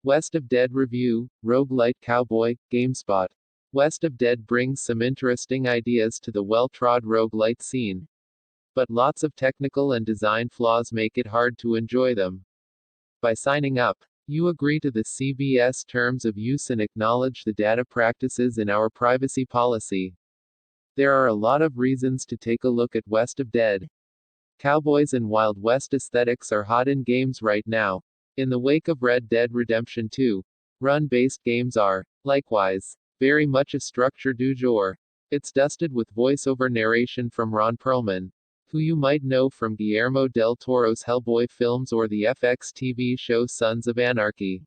West of Dead Review, Rogue-lite Cowboy, GameSpot. West of Dead brings some interesting ideas to the well-trod roguelite scene. But lots of technical and design flaws make it hard to enjoy them. By signing up, you agree to the CBS Terms of Use and acknowledge the data practices in our privacy policy. There are a lot of reasons to take a look at West of Dead. Cowboys and Wild West aesthetics are hot in games right now. In the wake of Red Dead Redemption 2, run-based games are, likewise, very much a structure du jour. It's dusted with voiceover narration from Ron Perlman, who you might know from Guillermo del Toro's Hellboy films or the FX TV show Sons of Anarchy.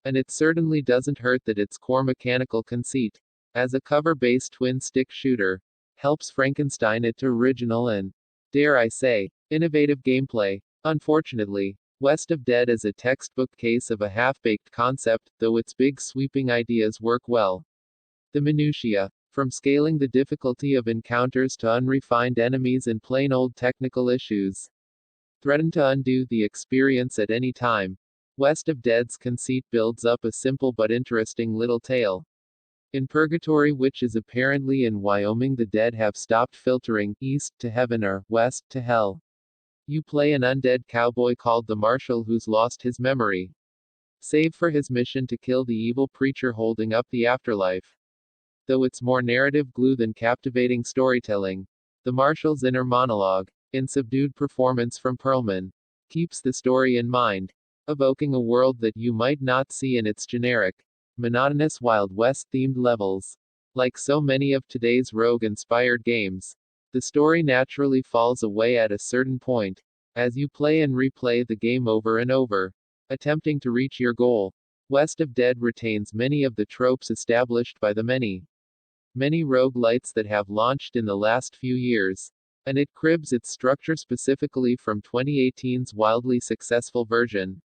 And it certainly doesn't hurt that its core mechanical conceit, as a cover-based twin-stick shooter, helps Frankenstein it original and, dare I say, innovative gameplay. Unfortunately, West of Dead is a textbook case of a half-baked concept, though its big sweeping ideas work well. The minutiae, from scaling the difficulty of encounters to unrefined enemies and plain old technical issues, threaten to undo the experience at any time. West of Dead's conceit builds up a simple but interesting little tale. In Purgatory, which is apparently in Wyoming, the dead have stopped filtering east to heaven or west to hell. You play an undead cowboy called the Marshal who's lost his memory, save for his mission to kill the evil preacher holding up the afterlife. Though it's more narrative glue than captivating storytelling, the Marshal's inner monologue, in subdued performance from Perlman, keeps the story in mind, evoking a world that you might not see in its generic, monotonous Wild West-themed levels. Like so many of today's rogue-inspired games, the story naturally falls away at a certain point, as you play and replay the game over and over, attempting to reach your goal. West of Dead retains many of the tropes established by the many roguelites that have launched in the last few years, and it cribs its structure specifically from 2018's wildly successful version,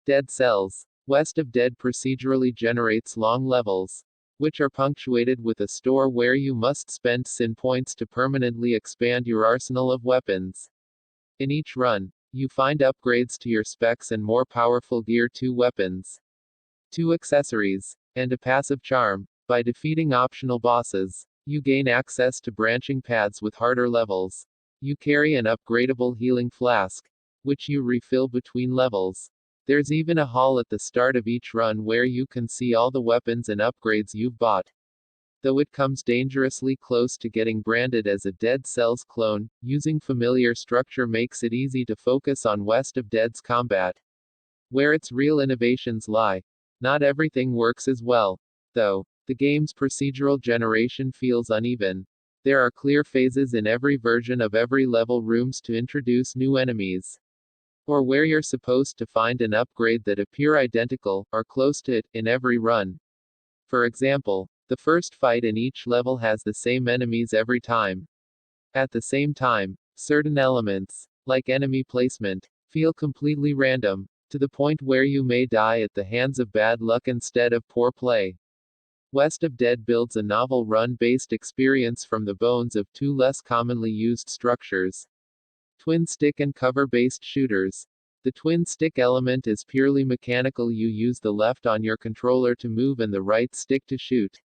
Dead Cells. West of Dead procedurally generates long levels, which are punctuated with a store where you must spend sin points to permanently expand your arsenal of weapons. In each run, you find upgrades to your specs and more powerful gear, 2 weapons, 2 accessories, and a passive charm. By defeating optional bosses, you gain access to branching paths with harder levels. You carry an upgradable healing flask, which you refill between levels. There's even a haul at the start of each run where you can see all the weapons and upgrades you've bought. Though it comes dangerously close to getting branded as a Dead Cells clone, using familiar structure makes it easy to focus on West of Dead's combat, where its real innovations lie. Not everything works as well, though. The game's procedural generation feels uneven. There are clear phases in every version of every level, rooms to introduce new enemies, or where you're supposed to find an upgrade that appear identical, or close to it, in every run. For example, the first fight in each level has the same enemies every time. At the same time, certain elements, like enemy placement, feel completely random, to the point where you may die at the hands of bad luck instead of poor play. West of Dead builds a novel run-based experience from the bones of 2 less commonly used structures: twin-stick and cover-based shooters. The twin-stick element is purely mechanical. You use the left on your controller to move and the right stick to shoot.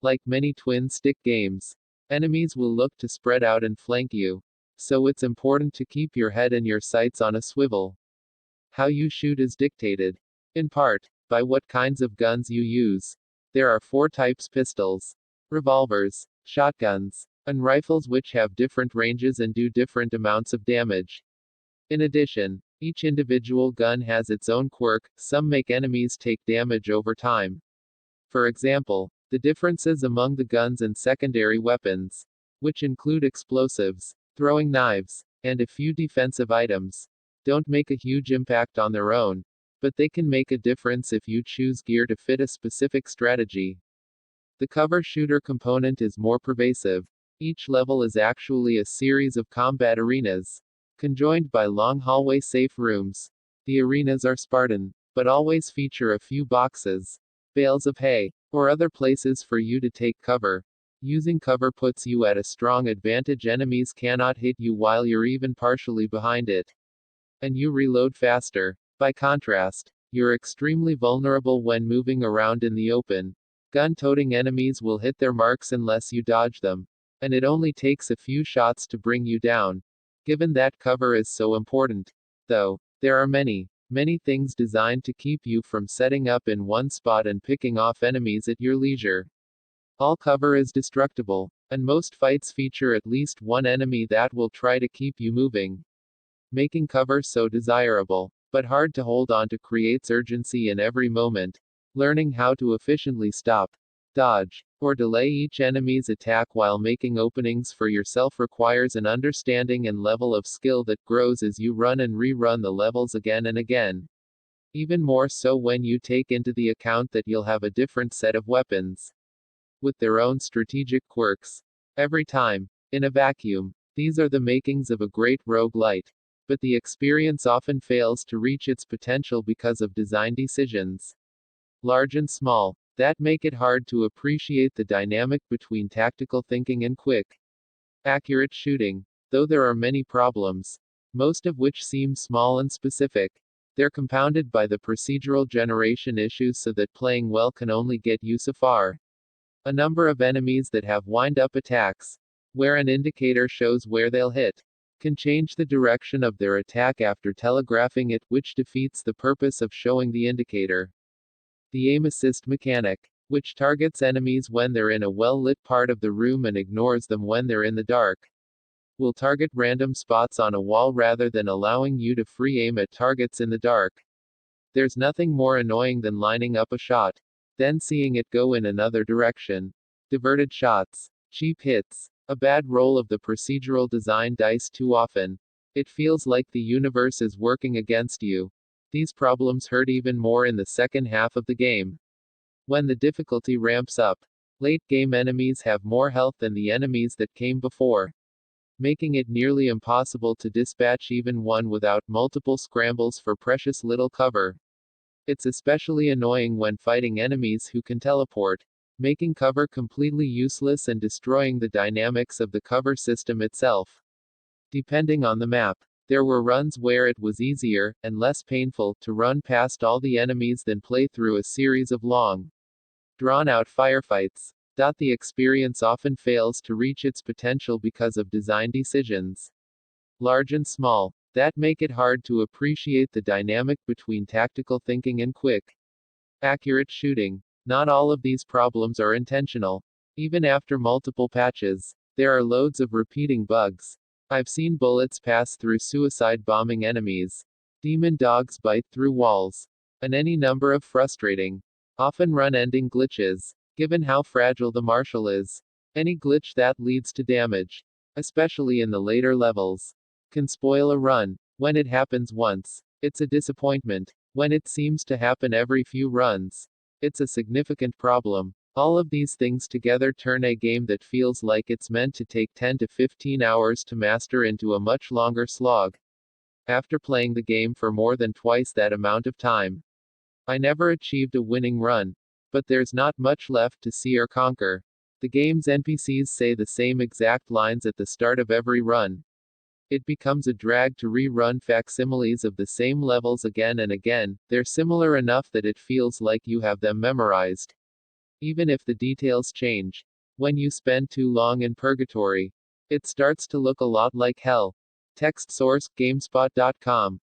Like many twin-stick games, enemies will look to spread out and flank you, so it's important to keep your head and your sights on a swivel. How you shoot is dictated, in part, by what kinds of guns you use. There are 4 types: pistols, revolvers, shotguns, and rifles, which have different ranges and do different amounts of damage. In addition, each individual gun has its own quirk. Some make enemies take damage over time. For example, the differences among the guns and secondary weapons, which include explosives, throwing knives, and a few defensive items, don't make a huge impact on their own, but they can make a difference if you choose gear to fit a specific strategy. The cover shooter component is more pervasive. Each level is actually a series of combat arenas, conjoined by long hallway safe rooms. The arenas are Spartan, but always feature a few boxes, bales of hay, or other places for you to take cover. Using cover puts you at a strong advantage. Enemies cannot hit you while you're even partially behind it, and you reload faster. By contrast, You're extremely vulnerable when moving around in the open. Gun-toting enemies will hit their marks unless you dodge them. And it only takes a few shots to bring you down. Given that cover is so important. Though, there are many things designed to keep you from setting up in one spot and picking off enemies at your leisure. All cover is destructible, and most fights feature at least one enemy that will try to keep you moving. Making cover so desirable, but hard to hold on to creates urgency in every moment. Learning how to efficiently stop, dodge, or delay each enemy's attack while making openings for yourself requires an understanding and level of skill that grows as you run and rerun the levels again and again. Even more so when you take into the account that you'll have a different set of weapons, with their own strategic quirks, every time. In a vacuum, these are the makings of a great roguelite. But the experience often fails to reach its potential because of design decisions, large and small, that make it hard to appreciate the dynamic between tactical thinking and quick, accurate shooting. Though there are many problems, most of which seem small and specific, they're compounded by the procedural generation issues so that playing well can only get you so far. A number of enemies that have wind-up attacks, where an indicator shows where they'll hit, can change the direction of their attack after telegraphing it, which defeats the purpose of showing the indicator. The aim assist mechanic, which targets enemies when they're in a well-lit part of the room and ignores them when they're in the dark, will target random spots on a wall rather than allowing you to free aim at targets in the dark. There's nothing more annoying than lining up a shot, then seeing it go in another direction. Diverted shots, cheap hits, a bad roll of the procedural design dice too often. It feels like the universe is working against you. These problems hurt even more in the second half of the game, when the difficulty ramps up. Late-game enemies have more health than the enemies that came before, making it nearly impossible to dispatch even one without multiple scrambles for precious little cover. It's especially annoying when fighting enemies who can teleport, making cover completely useless and destroying the dynamics of the cover system itself. Depending on the map, there were runs where it was easier, and less painful, to run past all the enemies than play through a series of long, drawn-out firefights. The experience often fails to reach its potential because of design decisions, large and small, that make it hard to appreciate the dynamic between tactical thinking and quick, accurate shooting. Not all of these problems are intentional. Even after multiple patches, there are loads of repeating bugs. I've seen bullets pass through suicide bombing enemies, demon dogs bite through walls, and any number of frustrating, often run-ending glitches. Given how fragile the marshal is, any glitch that leads to damage, especially in the later levels, can spoil a run. When it happens once, it's a disappointment. When it seems to happen every few runs, it's a significant problem. All of these things together turn a game that feels like it's meant to take 10 to 15 hours to master into a much longer slog. After playing the game for more than twice that amount of time, I never achieved a winning run. But there's not much left to see or conquer. The game's NPCs say the same exact lines at the start of every run. It becomes a drag to rerun facsimiles of the same levels again and again. They're similar enough that it feels like you have them memorized, even if the details change. When you spend too long in purgatory, it starts to look a lot like hell. Text source, GameSpot.com.